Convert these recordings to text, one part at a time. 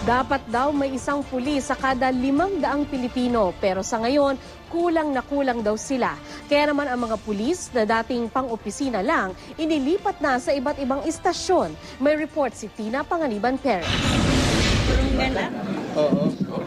Dapat daw may isang pulis sa kada 500 Pilipino, pero sa ngayon, kulang na kulang daw sila. Kaya naman ang mga pulis na dating pang-opisina lang, inilipat na sa iba't ibang istasyon. May report si Tina Panganiban Perez.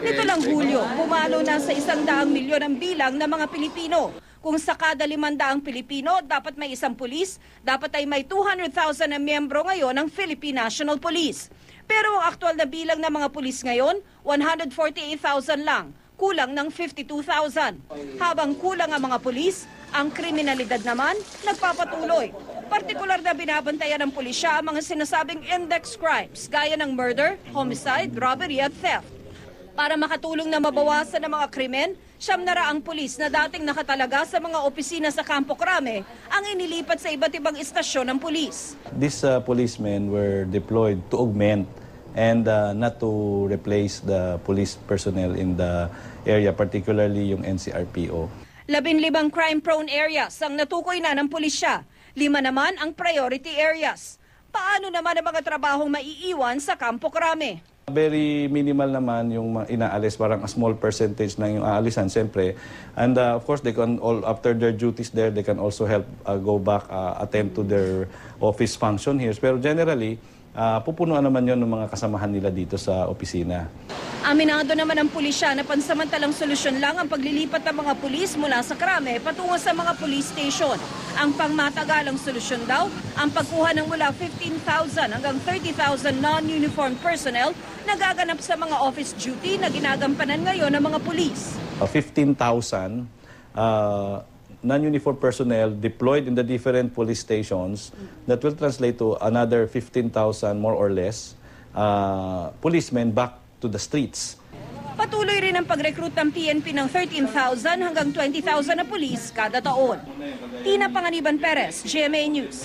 Nito lang Hulyo, pumalo na sa 100 milyon ang bilang ng mga Pilipino. Kung sa kada 500 Pilipino, dapat may isang pulis, dapat ay may 200,000 na miyembro ngayon ng Philippine National Police. Pero ang aktual na bilang ng mga pulis ngayon, 148,000 lang, kulang ng 52,000. Habang kulang ang mga pulis, ang kriminalidad naman nagpapatuloy. Partikular na binabantayan ng pulisya ang mga sinasabing index crimes gaya ng murder, homicide, robbery at theft. Para makatulong na mabawasan ang mga krimen, 900 pulis na dating nakatalaga sa mga opisina sa Campo Crame ang inilipat sa iba't ibang istasyon ng pulis. These policemen were deployed to augment and not to replace the police personnel in the area, particularly yung NCRPO. 15 crime-prone areas ang natukoy na ng pulisya. 5 naman ang priority areas. Paano naman ang mga trabahong maiiwan sa Campo Crame? Very minimal naman yung inaalis, parang a small percentage na yung aalisan, siyempre. And of course, they can all, after their duties there, they can also help go back, attend to their office function here. Pero generally, pupunuan naman yun ng mga kasamahan nila dito sa opisina. Aminado naman ang pulisya na pansamantalang solusyon lang ang paglilipat ng mga pulis mula sa Crame patungo sa mga police station. Ang pangmatagalang solusyon daw, ang pagkuha ng mula 15,000 hanggang 30,000 non-uniformed personnel na gaganap sa mga office duty na ginagampanan ngayon ng mga pulis. 15,000 non-uniform personnel deployed in the different police stations that will translate to another 15,000 more or less policemen back to the streets. Patuloy rin ang pag-recruit ng PNP ng 13,000 hanggang 20,000 na pulis kada taon. Tina Panganiban Perez, GMA News.